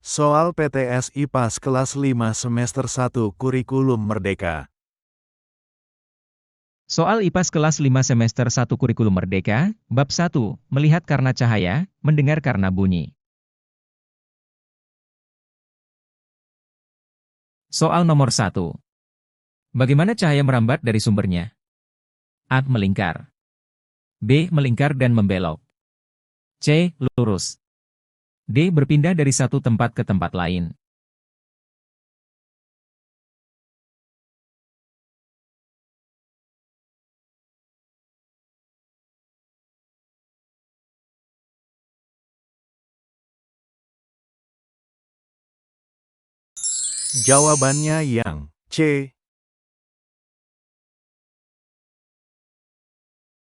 Soal PTS IPAS kelas 5 semester 1 Kurikulum Merdeka. Soal IPAS kelas 5 semester 1 Kurikulum Merdeka, Bab 1, Melihat karena cahaya, mendengar karena bunyi. Soal nomor 1. Bagaimana cahaya merambat dari sumbernya? A. Melingkar. B. Melingkar dan membelok. C. Lurus. D. Berpindah dari satu tempat ke tempat lain. Jawabannya yang C.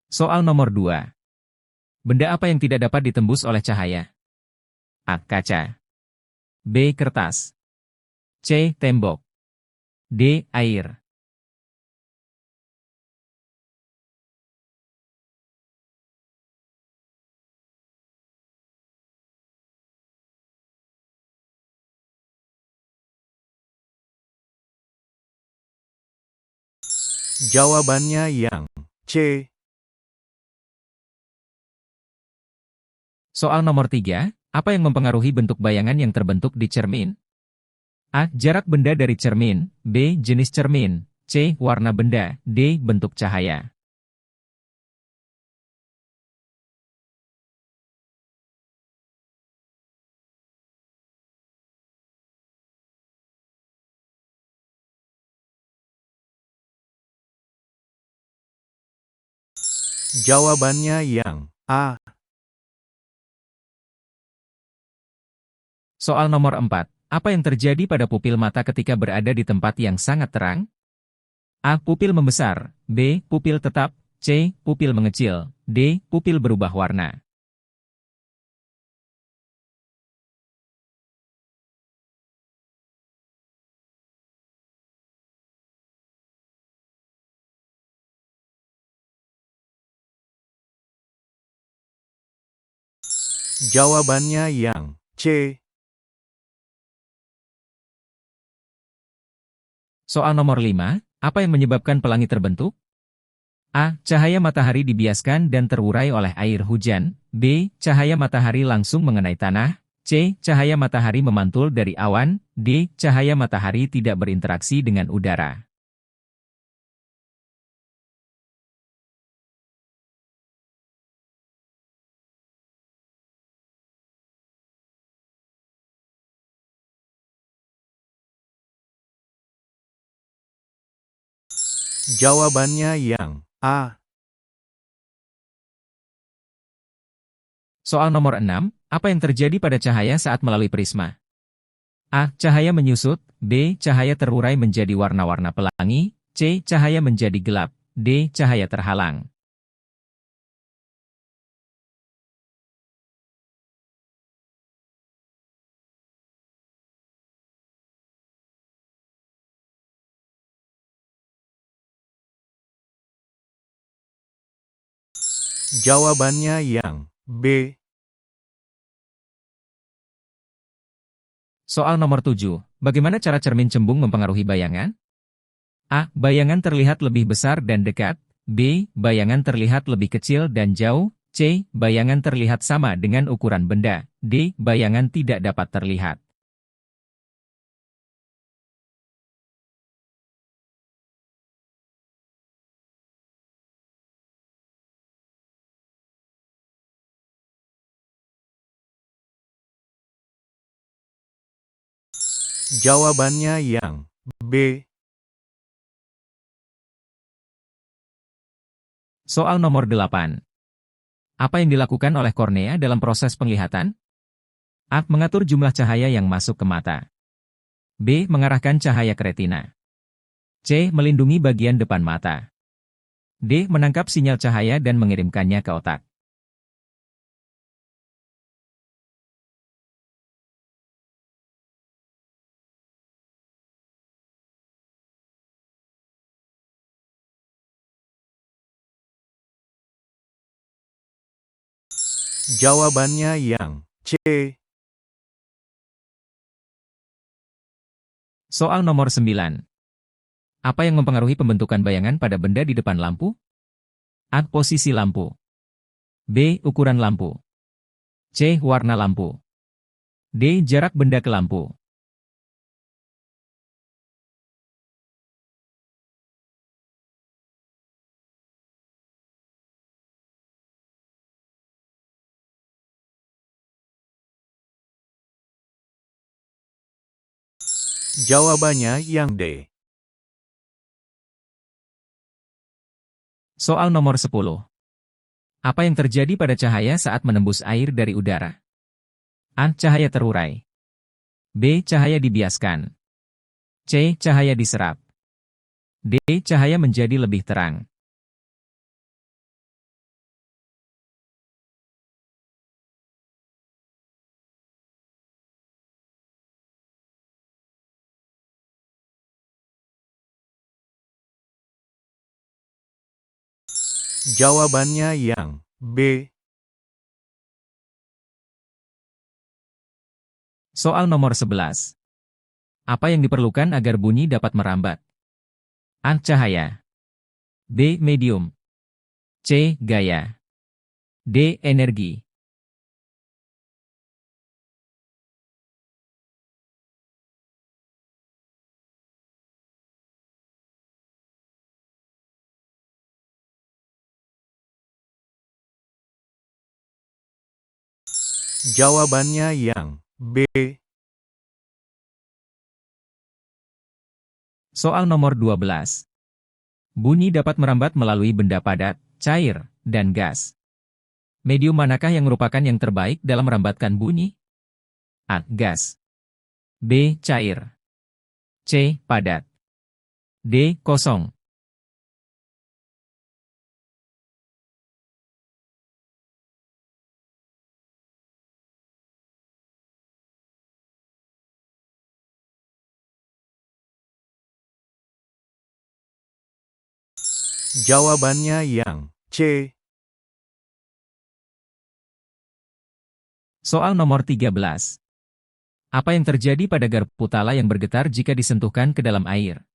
Soal nomor 2. Benda apa yang tidak dapat ditembus oleh cahaya? A. Kaca. B. Kertas. C. Tembok. D. Air. Jawabannya yang C. Soal nomor 3, apa yang mempengaruhi bentuk bayangan yang terbentuk di cermin? A. Jarak benda dari cermin. B. Jenis cermin. C. Warna benda. D. Bentuk cahaya. Jawabannya yang A. Soal nomor 4, apa yang terjadi pada pupil mata ketika berada di tempat yang sangat terang? A. Pupil membesar. B. Pupil tetap. C. Pupil mengecil. D. Pupil berubah warna. Jawabannya yang C. Soal nomor 5, apa yang menyebabkan pelangi terbentuk? A. Cahaya matahari dibiaskan dan terurai oleh air hujan. B. Cahaya matahari langsung mengenai tanah. C. Cahaya matahari memantul dari awan. D. Cahaya matahari tidak berinteraksi dengan udara. Jawabannya yang A. Soal nomor 6, apa yang terjadi pada cahaya saat melalui prisma? A. Cahaya menyusut. B. Cahaya terurai menjadi warna-warna pelangi. C. Cahaya menjadi gelap. D. Cahaya terhalang. Jawabannya yang B. Soal nomor 7, bagaimana cara cermin cembung mempengaruhi bayangan? A. Bayangan terlihat lebih besar dan dekat. B. Bayangan terlihat lebih kecil dan jauh. C. Bayangan terlihat sama dengan ukuran benda. D. Bayangan tidak dapat terlihat. Jawabannya yang B. Soal nomor 8. Apa yang dilakukan oleh kornea dalam proses penglihatan? A. Mengatur jumlah cahaya yang masuk ke mata. B. Mengarahkan cahaya ke retina. C. Melindungi bagian depan mata. D. Menangkap sinyal cahaya dan mengirimkannya ke otak. Jawabannya yang C. Soal nomor 9. Apa yang mempengaruhi pembentukan bayangan pada benda di depan lampu? A. Posisi lampu. B. Ukuran lampu. C. Warna lampu. D. Jarak benda ke lampu. Jawabannya yang D. Soal nomor 10. Apa yang terjadi pada cahaya saat menembus air dari udara? A. Cahaya terurai. B. Cahaya dibiaskan. C. Cahaya diserap. D. Cahaya menjadi lebih terang. Jawabannya yang B. Soal nomor 11. Apa yang diperlukan agar bunyi dapat merambat? A. Cahaya. B. Medium. C. Gaya. D. Energi. Jawabannya yang B. Soal nomor 12. Bunyi dapat merambat melalui benda padat, cair, dan gas. Medium manakah yang merupakan yang terbaik dalam merambatkan bunyi? A. Gas. B. Cair. C. Padat. D. Kosong. Jawabannya yang C. Soal nomor 13. Apa yang terjadi pada garpu tala yang bergetar jika disentuhkan ke dalam air?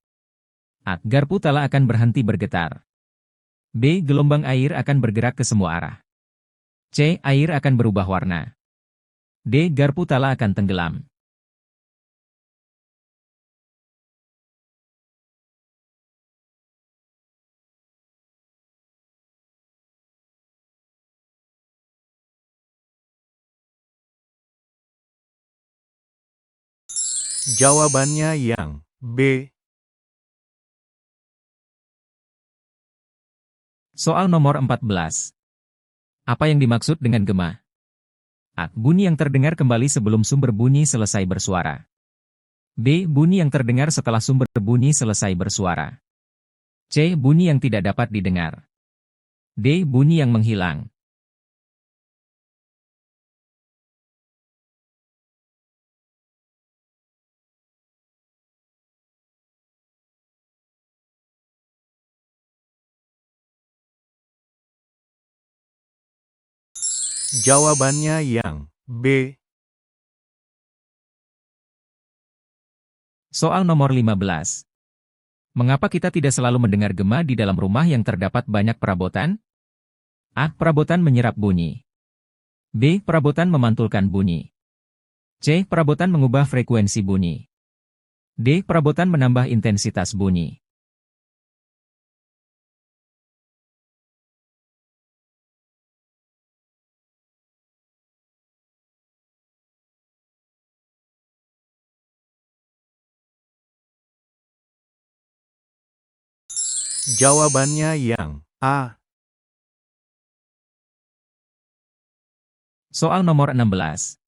A. Garpu tala akan berhenti bergetar. B. Gelombang air akan bergerak ke semua arah. C. Air akan berubah warna. D. Garpu tala akan tenggelam. Jawabannya yang B. Soal nomor 14. Apa yang dimaksud dengan gema? A. Bunyi yang terdengar kembali sebelum sumber bunyi selesai bersuara. B. Bunyi yang terdengar setelah sumber bunyi selesai bersuara. C. Bunyi yang tidak dapat didengar. D. Bunyi yang menghilang. Jawabannya yang B. Soal nomor 15. Mengapa kita tidak selalu mendengar gema di dalam rumah yang terdapat banyak perabotan? A. Perabotan menyerap bunyi. B. Perabotan memantulkan bunyi. C. Perabotan mengubah frekuensi bunyi. D. Perabotan menambah intensitas bunyi. Jawabannya yang A. Soal nomor 16.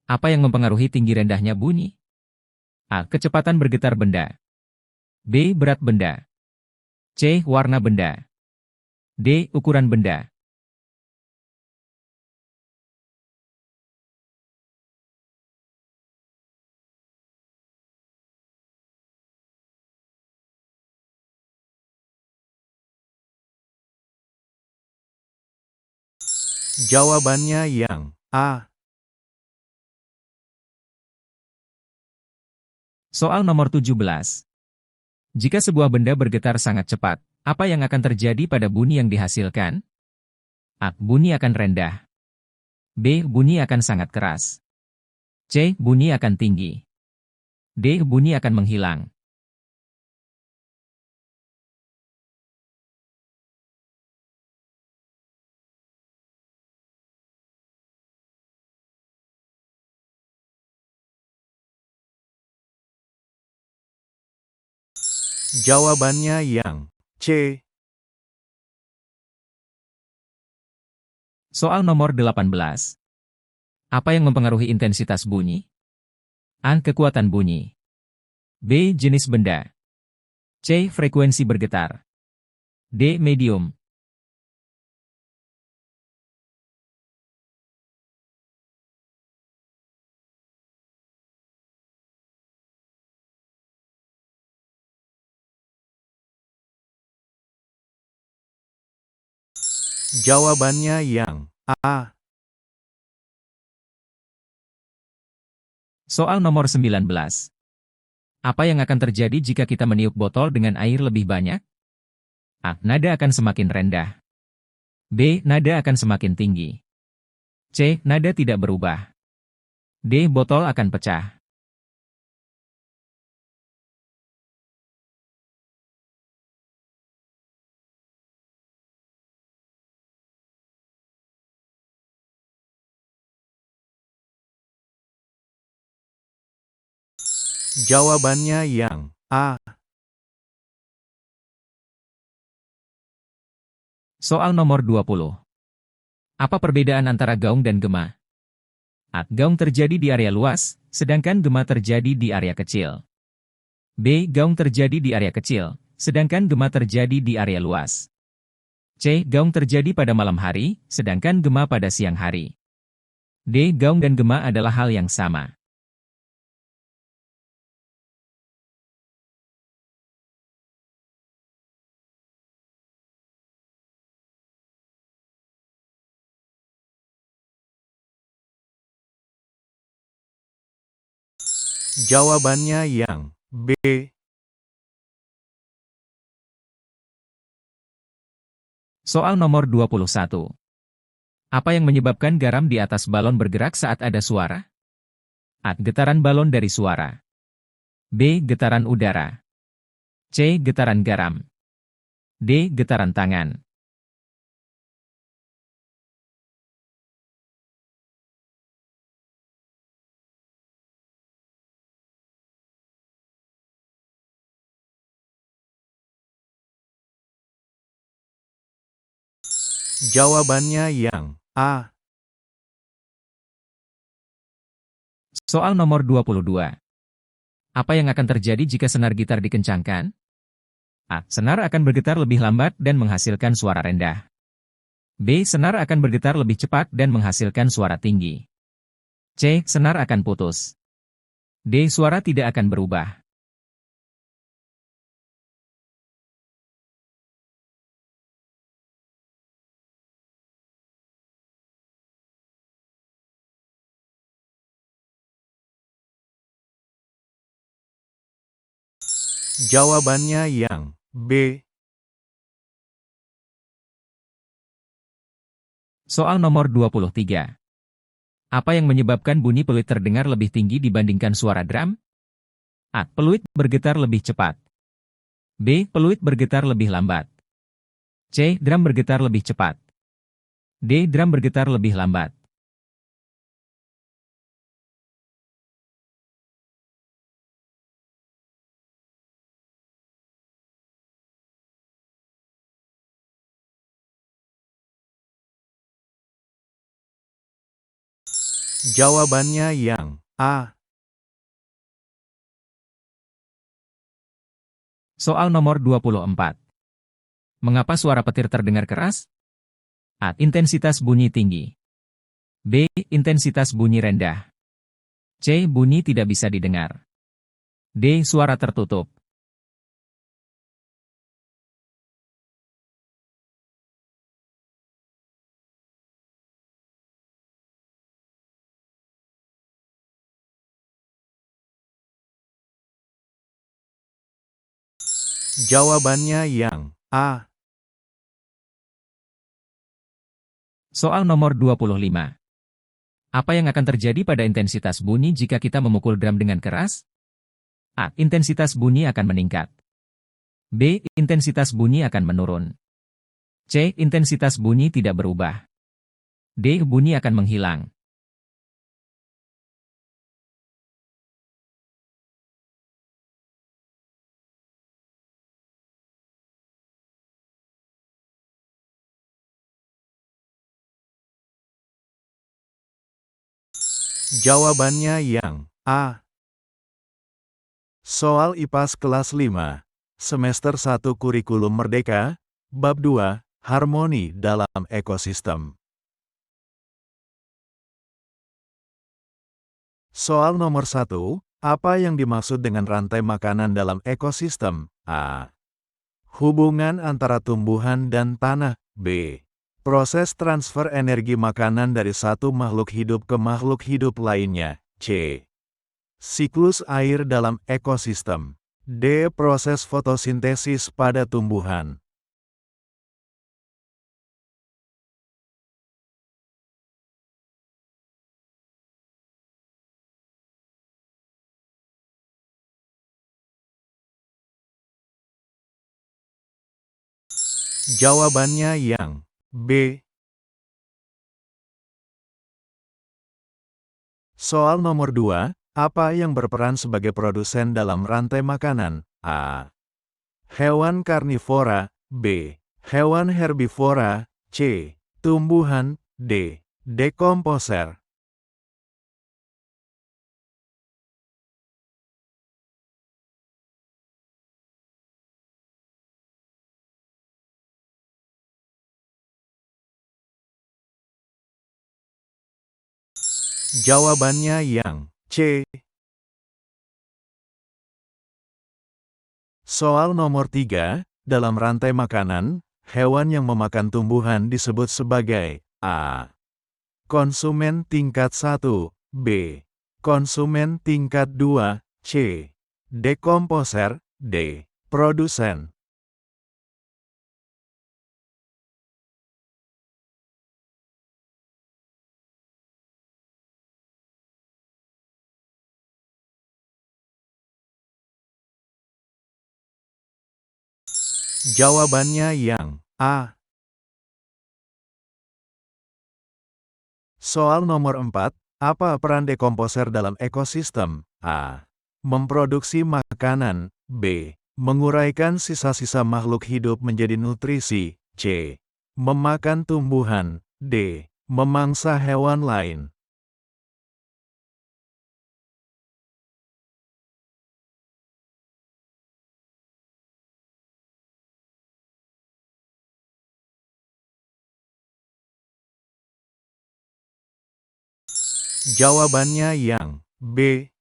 Apa yang mempengaruhi tinggi rendahnya bunyi? A. Kecepatan bergetar benda. B. Berat benda. C. Warna benda. D. Ukuran benda. Jawabannya yang A. Soal nomor 17. Jika sebuah benda bergetar sangat cepat, apa yang akan terjadi pada bunyi yang dihasilkan? A. Bunyi akan rendah. B. Bunyi akan sangat keras. C. Bunyi akan tinggi. D. Bunyi akan menghilang. Jawabannya yang C. Soal nomor 18. Apa yang mempengaruhi intensitas bunyi? A. Kekuatan bunyi. B. Jenis benda. C. Frekuensi bergetar. D. Medium. Jawabannya yang A. Soal nomor 19. Apa yang akan terjadi jika kita meniup botol dengan air lebih banyak? A. Nada akan semakin rendah. B. Nada akan semakin tinggi. C. Nada tidak berubah. D. Botol akan pecah. Jawabannya yang A. Soal nomor 20. Apa perbedaan antara gaung dan gema? A. Gaung terjadi di area luas, sedangkan gema terjadi di area kecil. B. Gaung terjadi di area kecil, sedangkan gema terjadi di area luas. C. Gaung terjadi pada malam hari, sedangkan gema pada siang hari. D. Gaung dan gema adalah hal yang sama. Jawabannya yang B. Soal nomor 21. Apa yang menyebabkan garam di atas balon bergerak saat ada suara? A. Getaran balon dari suara. B. Getaran udara. C. Getaran garam. D. Getaran tangan. Jawabannya yang A. Soal nomor 22. Apa yang akan terjadi jika senar gitar dikencangkan? A. Senar akan bergetar lebih lambat dan menghasilkan suara rendah. B. Senar akan bergetar lebih cepat dan menghasilkan suara tinggi. C. Senar akan putus. D. Suara tidak akan berubah. Jawabannya yang B. Soal nomor 23. Apa yang menyebabkan bunyi peluit terdengar lebih tinggi dibandingkan suara drum? A. Peluit bergetar lebih cepat. B. Peluit bergetar lebih lambat. C. Drum bergetar lebih cepat. D. Drum bergetar lebih lambat. Jawabannya yang A. Soal nomor 24. Mengapa suara petir terdengar keras? A. Intensitas bunyi tinggi. B. Intensitas bunyi rendah. C. Bunyi tidak bisa didengar. D. Suara tertutup. Jawabannya yang A. Soal nomor 25. Apa yang akan terjadi pada intensitas bunyi jika kita memukul drum dengan keras? A. Intensitas bunyi akan meningkat. B. Intensitas bunyi akan menurun. C. Intensitas bunyi tidak berubah. D. Bunyi akan menghilang. Jawabannya yang A. Soal IPAS kelas 5, semester 1 Kurikulum Merdeka, bab 2, Harmoni dalam Ekosistem. Soal nomor 1, apa yang dimaksud dengan rantai makanan dalam ekosistem? A. Hubungan antara tumbuhan dan tanah. B. Proses transfer energi makanan dari satu makhluk hidup ke makhluk hidup lainnya. C. Siklus air dalam ekosistem. D. Proses fotosintesis pada tumbuhan. Jawabannya yang B. Soal nomor 2, apa yang berperan sebagai produsen dalam rantai makanan? A. Hewan karnivora. B. Hewan herbivora. C. Tumbuhan. D. Dekomposer. Jawabannya yang C. Soal nomor 3, dalam rantai makanan, hewan yang memakan tumbuhan disebut sebagai A. Konsumen tingkat 1, B. Konsumen tingkat 2, C. Dekomposer, D. Produsen. Jawabannya yang A. Soal nomor 4, apa peran dekomposer dalam ekosistem? A. Memproduksi makanan. B. Menguraikan sisa-sisa makhluk hidup menjadi nutrisi. C. Memakan tumbuhan. D. Memangsa hewan lain. Jawabannya yang B.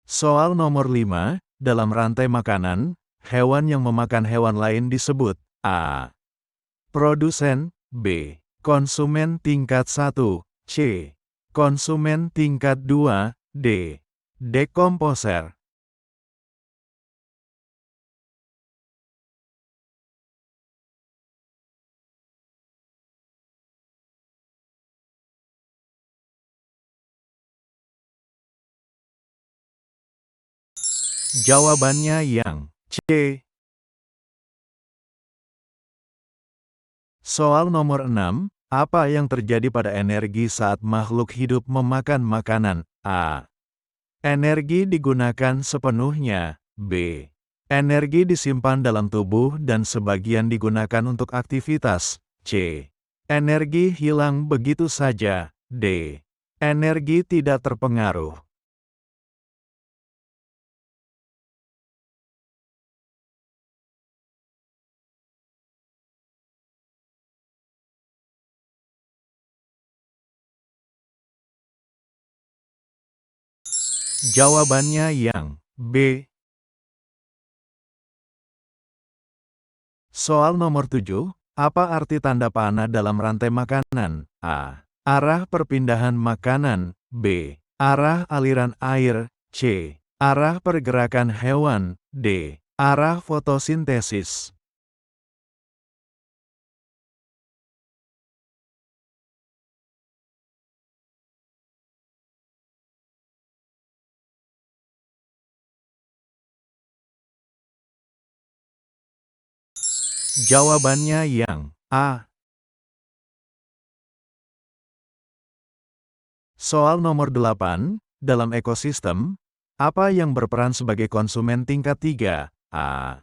Soal nomor 5, dalam rantai makanan, hewan yang memakan hewan lain disebut A. Produsen. B. Konsumen tingkat 1. C. Konsumen tingkat 2. D. Dekomposer. Jawabannya yang C. Soal nomor 6, apa yang terjadi pada energi saat makhluk hidup memakan makanan? A. Energi digunakan sepenuhnya. B. Energi disimpan dalam tubuh dan sebagian digunakan untuk aktivitas. C. Energi hilang begitu saja. D. Energi tidak terpengaruh. Jawabannya yang B. Soal nomor 7, apa arti tanda panah dalam rantai makanan? A. Arah perpindahan makanan. B. Arah aliran air. C. Arah pergerakan hewan. D. Arah fotosintesis. Jawabannya yang A. Soal nomor 8, dalam ekosistem, apa yang berperan sebagai konsumen tingkat 3? A.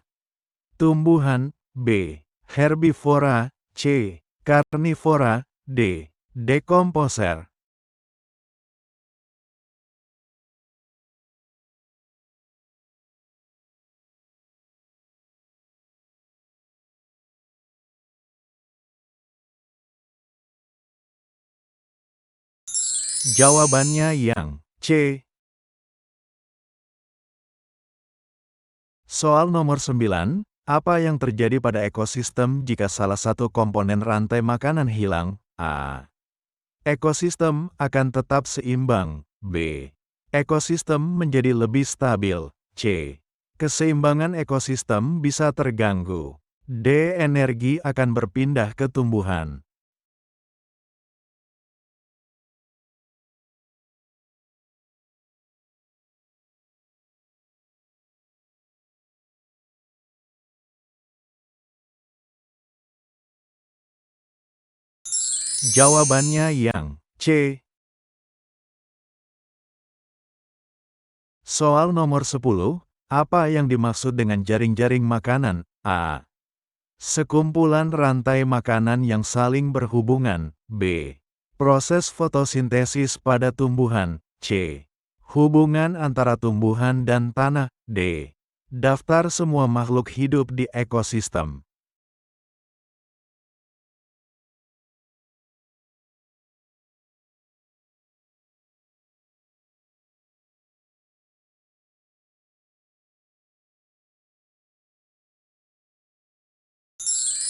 Tumbuhan. B. Herbivora. C. Karnivora. D. Dekomposer. Jawabannya yang C. Soal nomor 9, apa yang terjadi pada ekosistem jika salah satu komponen rantai makanan hilang? A. Ekosistem akan tetap seimbang. B. Ekosistem menjadi lebih stabil. C. Keseimbangan ekosistem bisa terganggu. D. Energi akan berpindah ke tumbuhan. Jawabannya yang C. Soal nomor 10, apa yang dimaksud dengan jaring-jaring makanan? A. Sekumpulan rantai makanan yang saling berhubungan. B. Proses fotosintesis pada tumbuhan. C. Hubungan antara tumbuhan dan tanah. D. Daftar semua makhluk hidup di ekosistem.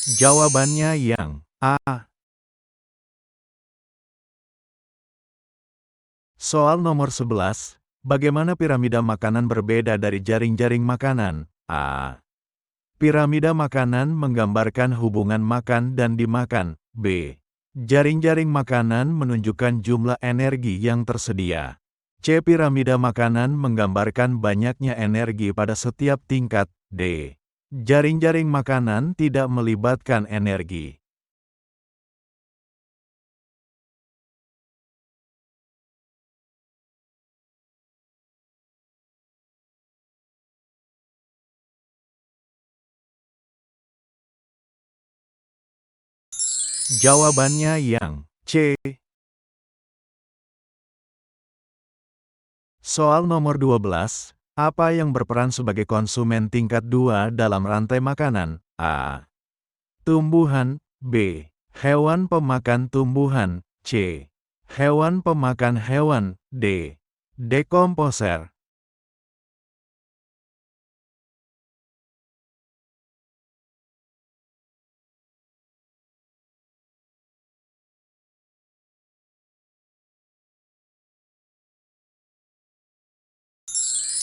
Jawabannya yang A. Soal nomor 11, bagaimana piramida makanan berbeda dari jaring-jaring makanan? A. Piramida makanan menggambarkan hubungan makan dan dimakan. B. Jaring-jaring makanan menunjukkan jumlah energi yang tersedia. C. Piramida makanan menggambarkan banyaknya energi pada setiap tingkat. D. Jaring-jaring makanan tidak melibatkan energi. Jawabannya yang C. Soal nomor 12, apa yang berperan sebagai konsumen tingkat 2 dalam rantai makanan? A. Tumbuhan. B. Hewan pemakan tumbuhan. C. Hewan pemakan hewan. D. Dekomposer.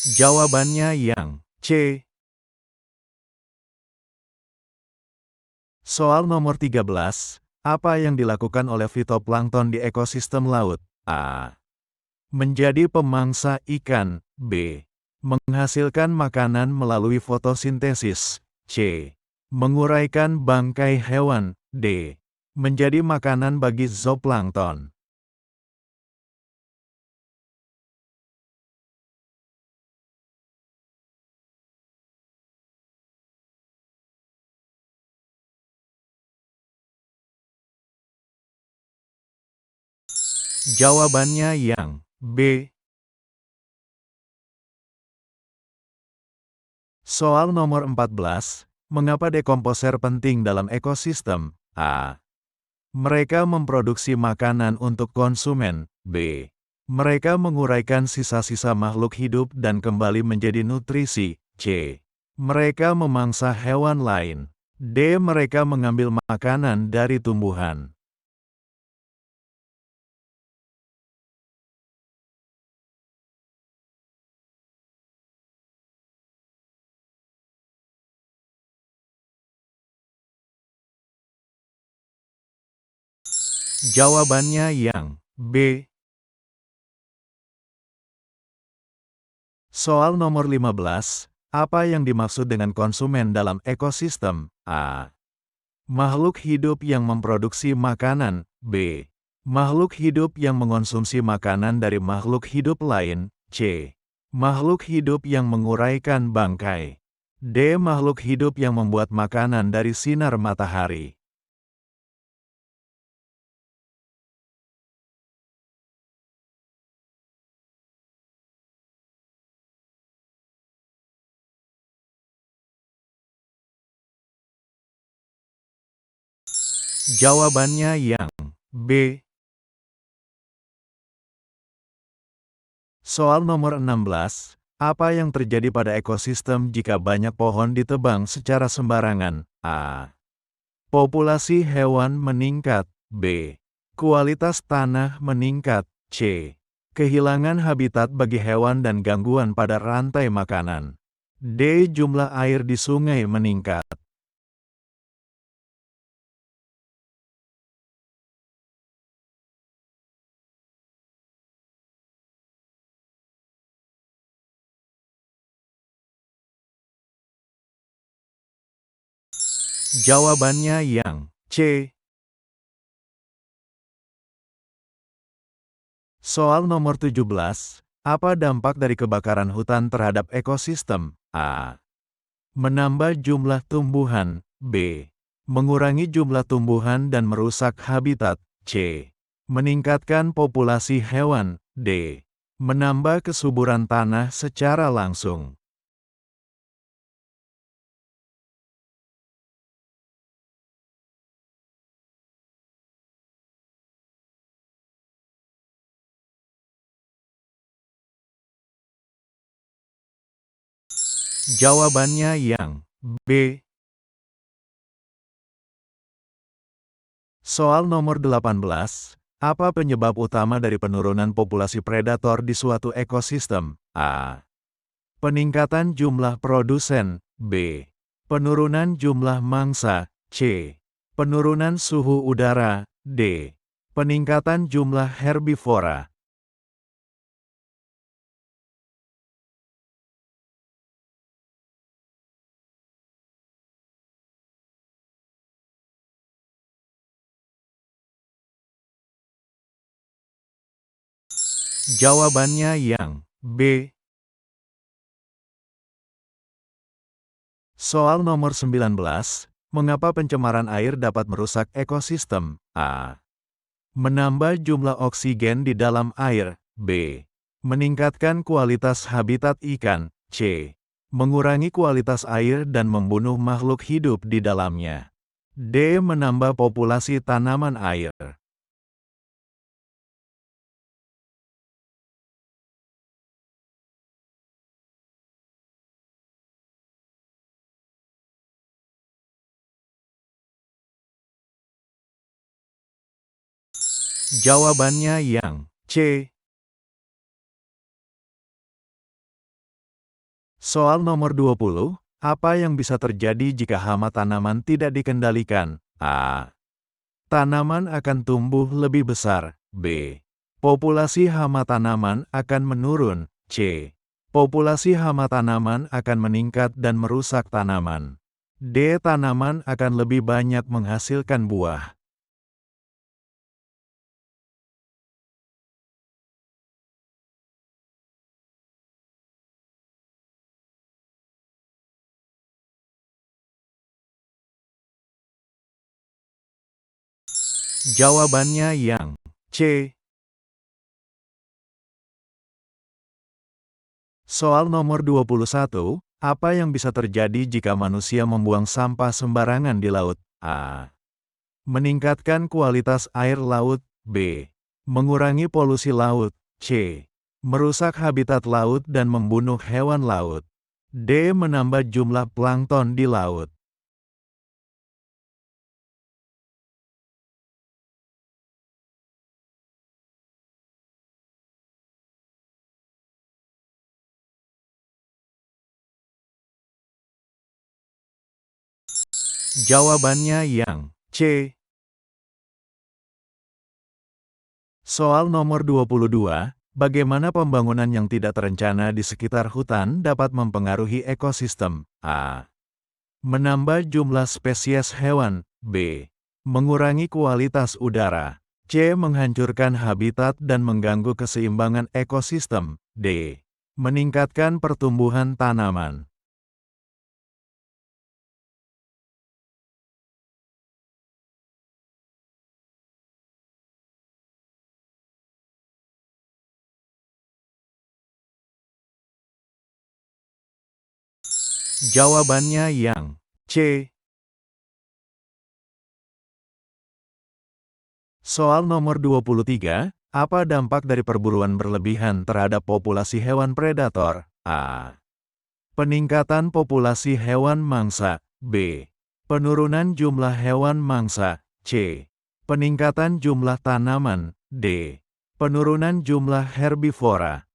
Jawabannya yang C. Soal nomor 13, apa yang dilakukan oleh fitoplankton di ekosistem laut? A. Menjadi pemangsa ikan. B. Menghasilkan makanan melalui fotosintesis. C. Menguraikan bangkai hewan. D. Menjadi makanan bagi zooplankton. Jawabannya yang B. Soal nomor 14, mengapa dekomposer penting dalam ekosistem? A. Mereka memproduksi makanan untuk konsumen. B. Mereka menguraikan sisa-sisa makhluk hidup dan kembali menjadi nutrisi. C. Mereka memangsa hewan lain. D. Mereka mengambil makanan dari tumbuhan. Jawabannya yang B. Soal nomor 15. Apa yang dimaksud dengan konsumen dalam ekosistem? A. Makhluk hidup yang memproduksi makanan. B. Makhluk hidup yang mengonsumsi makanan dari makhluk hidup lain. C. Makhluk hidup yang menguraikan bangkai. D. Makhluk hidup yang membuat makanan dari sinar matahari. Jawabannya yang B. Soal nomor 16. Apa yang terjadi pada ekosistem jika banyak pohon ditebang secara sembarangan? A. Populasi hewan meningkat. B. Kualitas tanah meningkat. C. Kehilangan habitat bagi hewan dan gangguan pada rantai makanan. D. Jumlah air di sungai meningkat. Jawabannya yang C. Soal nomor 17. Apa dampak dari kebakaran hutan terhadap ekosistem? A. Menambah jumlah tumbuhan. B. Mengurangi jumlah tumbuhan dan merusak habitat. C. Meningkatkan populasi hewan. D. Menambah kesuburan tanah secara langsung. Jawabannya yang B. Soal nomor 18. Apa penyebab utama dari penurunan populasi predator di suatu ekosistem? A. Peningkatan jumlah produsen. B. Penurunan jumlah mangsa. C. Penurunan suhu udara. D. Peningkatan jumlah herbivora. Jawabannya yang B. Soal nomor 19. Mengapa pencemaran air dapat merusak ekosistem? A. Menambah jumlah oksigen di dalam air. B. Meningkatkan kualitas habitat ikan. C. Mengurangi kualitas air dan membunuh makhluk hidup di dalamnya. D. Menambah populasi tanaman air. Jawabannya yang C. Soal nomor 20. Apa yang bisa terjadi jika hama tanaman tidak dikendalikan? A. Tanaman akan tumbuh lebih besar. B. Populasi hama tanaman akan menurun. C. Populasi hama tanaman akan meningkat dan merusak tanaman. D. Tanaman akan lebih banyak menghasilkan buah. Jawabannya yang C. Soal nomor 21. Apa yang bisa terjadi jika manusia membuang sampah sembarangan di laut? A. Meningkatkan kualitas air laut. B. Mengurangi polusi laut. C. Merusak habitat laut dan membunuh hewan laut. D. Menambah jumlah plankton di laut. Jawabannya yang C. Soal nomor 22, bagaimana pembangunan yang tidak terencana di sekitar hutan dapat mempengaruhi ekosistem? A. Menambah jumlah spesies hewan. B. Mengurangi kualitas udara. C. Menghancurkan habitat dan mengganggu keseimbangan ekosistem. D. Meningkatkan pertumbuhan tanaman. Jawabannya yang C. Soal nomor 23, apa dampak dari perburuan berlebihan terhadap populasi hewan predator? A. Peningkatan populasi hewan mangsa. B. Penurunan jumlah hewan mangsa. C. Peningkatan jumlah tanaman. D. Penurunan jumlah herbivora.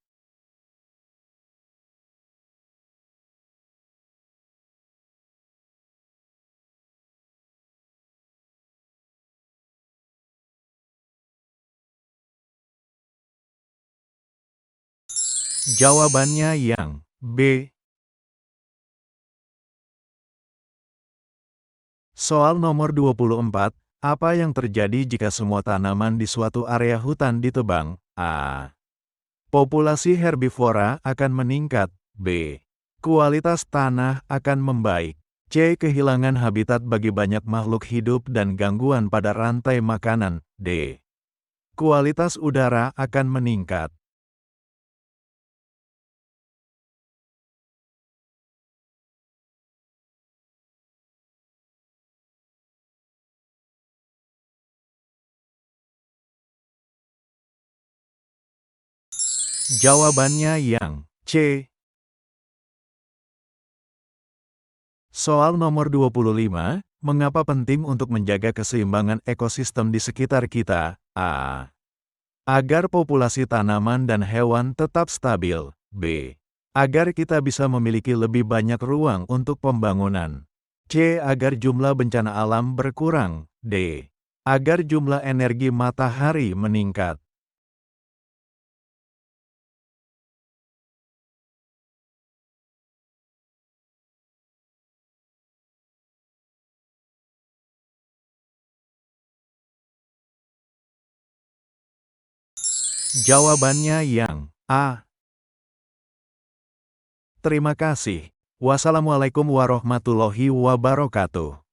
Jawabannya yang B. Soal nomor 24, apa yang terjadi jika semua tanaman di suatu area hutan ditebang? A. Populasi herbivora akan meningkat. B. Kualitas tanah akan membaik. C. Kehilangan habitat bagi banyak makhluk hidup dan gangguan pada rantai makanan. D. Kualitas udara akan meningkat. Jawabannya yang C. Soal nomor 25, mengapa penting untuk menjaga keseimbangan ekosistem di sekitar kita? A. Agar populasi tanaman dan hewan tetap stabil. B. Agar kita bisa memiliki lebih banyak ruang untuk pembangunan. C. Agar jumlah bencana alam berkurang. D. Agar jumlah energi matahari meningkat. Jawabannya yang A. Terima kasih. Wassalamualaikum warahmatullahi wabarakatuh.